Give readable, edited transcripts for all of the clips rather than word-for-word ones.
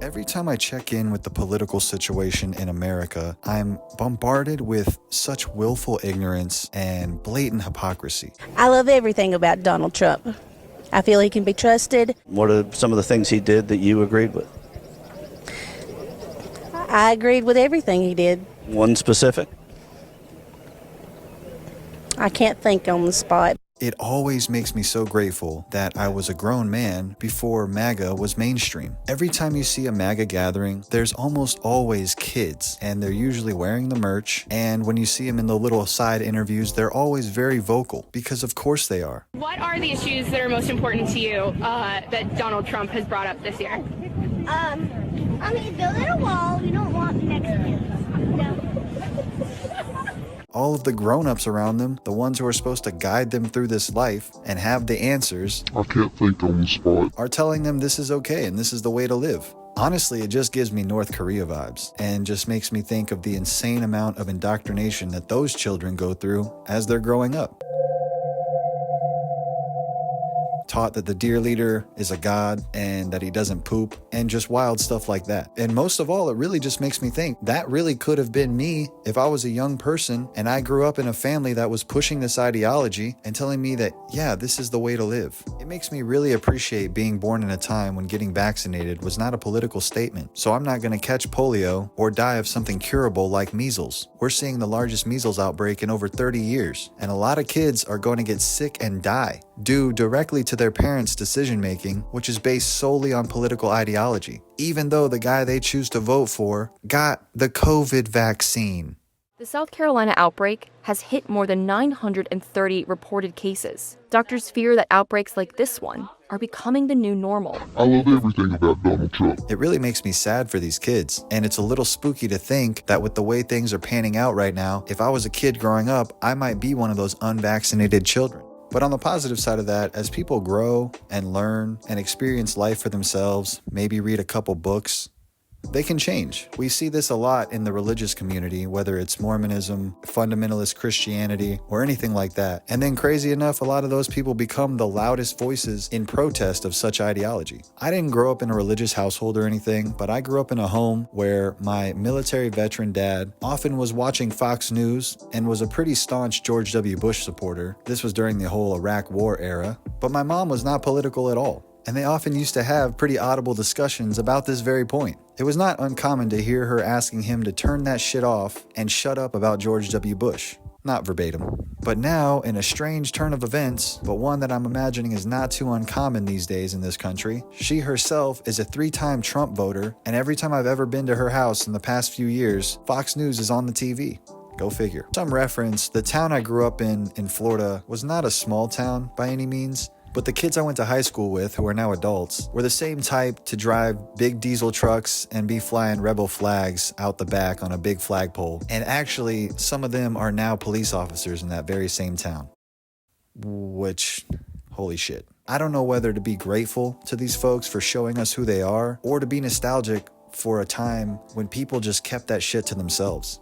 Every time I check in with the political situation in America, I'm bombarded with such willful ignorance and blatant hypocrisy. I love everything about Donald Trump. I feel he can be trusted. What are some of the things he did that you agreed with? I agreed with everything he did. One specific? I can't think on the spot. It always makes me so grateful that I was a grown man before MAGA was mainstream. Every time you see a MAGA gathering, there's almost always kids, and they're usually wearing the merch, and when you see them in the little side interviews, they're always very vocal, because of course they are. What are the issues that are most important to you that Donald Trump has brought up this year? Building a wall. We don't want Mexicans. No. All of the grown-ups around them, the ones who are supposed to guide them through this life and have the answers, I can't think on the spot, are telling them this is okay and this is the way to live. Honestly, it just gives me North Korea vibes and just makes me think of the insane amount of indoctrination that those children go through as they're growing up. Taught that the deer leader is a god and that he doesn't poop and just wild stuff like that. And most of all, it really just makes me think that really could have been me if I was a young person and I grew up in a family that was pushing this ideology and telling me that, yeah, this is the way to live. It makes me really appreciate being born in a time when getting vaccinated was not a political statement. So I'm not going to catch polio or die of something curable like measles. We're seeing the largest measles outbreak in over 30 years, and a lot of kids are going to get sick and die due directly to their parents' decision-making, which is based solely on political ideology, even though the guy they choose to vote for got the COVID vaccine. The South Carolina outbreak has hit more than 930 reported cases. Doctors fear that outbreaks like this one are becoming the new normal. I love everything about Donald Trump. It really makes me sad for these kids, and it's a little spooky to think that with the way things are panning out right now, if I was a kid growing up, I might be one of those unvaccinated children. But on the positive side of that, as people grow and learn and experience life for themselves, maybe read a couple books, they can change. We see this a lot in the religious community, whether it's Mormonism, fundamentalist Christianity, or anything like that. And then crazy enough, a lot of those people become the loudest voices in protest of such ideology. I didn't grow up in a religious household or anything, but I grew up in a home where my military veteran dad often was watching Fox News and was a pretty staunch George W. Bush supporter. This was during the whole Iraq War era, but my mom was not political at all. And they often used to have pretty audible discussions about this very point. It was not uncommon to hear her asking him to turn that shit off and shut up about George W. Bush. Not verbatim. But now, in a strange turn of events, but one that I'm imagining is not too uncommon these days in this country, she herself is a 3-time Trump voter, and every time I've ever been to her house in the past few years, Fox News is on the TV. Go figure. Some reference, the town I grew up in Florida was not a small town by any means, but the kids I went to high school with, who are now adults, were the same type to drive big diesel trucks and be flying rebel flags out the back on a big flagpole. And actually, some of them are now police officers in that very same town. Which, holy shit. I don't know whether to be grateful to these folks for showing us who they are, or to be nostalgic for a time when people just kept that shit to themselves.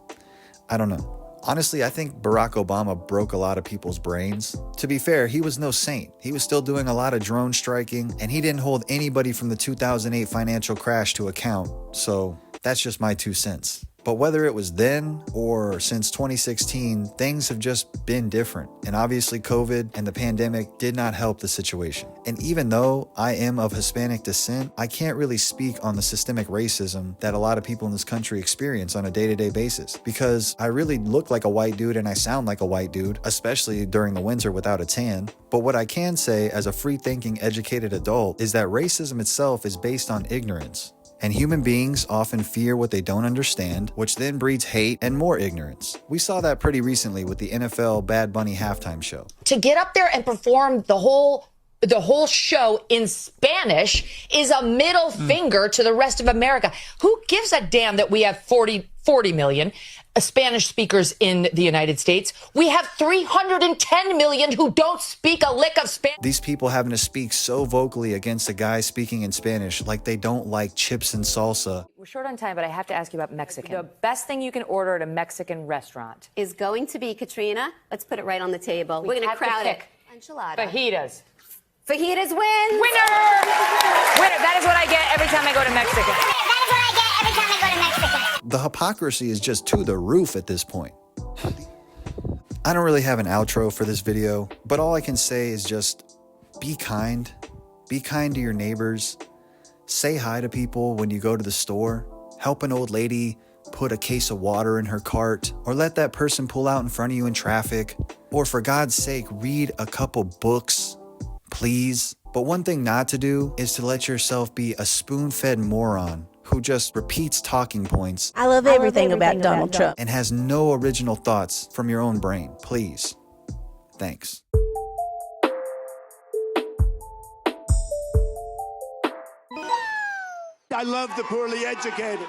I don't know. Honestly, I think Barack Obama broke a lot of people's brains. To be fair, he was no saint. He was still doing a lot of drone striking, and he didn't hold anybody from the 2008 financial crash to account. So that's just my 2 cents. But whether it was then or since 2016, things have just been different. And obviously COVID and the pandemic did not help the situation. And even though I am of Hispanic descent, I can't really speak on the systemic racism that a lot of people in this country experience on a day-to-day basis, because I really look like a white dude and I sound like a white dude, especially during the winter without a tan. But what I can say as a free-thinking, educated adult is that racism itself is based on ignorance. And human beings often fear what they don't understand, which then breeds hate and more ignorance. We saw that pretty recently with the NFL Bad Bunny halftime show. To get up there and perform the whole show in Spanish is a middle finger to the rest of America. Who gives a damn that we have 40 million Spanish speakers in the United States? We have 310 million who don't speak a lick of Spanish. These people having to speak so vocally against a guy speaking in Spanish like they don't like chips and salsa. We're short on time, but I have to ask you about Mexican. The best thing you can order at a Mexican restaurant is going to be, Katrina, let's put it right on the table. We're going to crowd it. Enchilada. Fajitas. Fajitas win. Winner! Winner. That is what I get every time I go to Mexico. The hypocrisy is just to the roof at this point. I don't really have an outro for this video, but all I can say is just be kind. Be kind to your neighbors. Say hi to people when you go to the store. Help an old lady put a case of water in her cart, or let that person pull out in front of you in traffic. Or for God's sake, read a couple books, please. But one thing not to do is to let yourself be a spoon-fed moron who just repeats talking points. I love everything about Donald Trump. And has no original thoughts from your own brain. Please. Thanks. I love the poorly educated.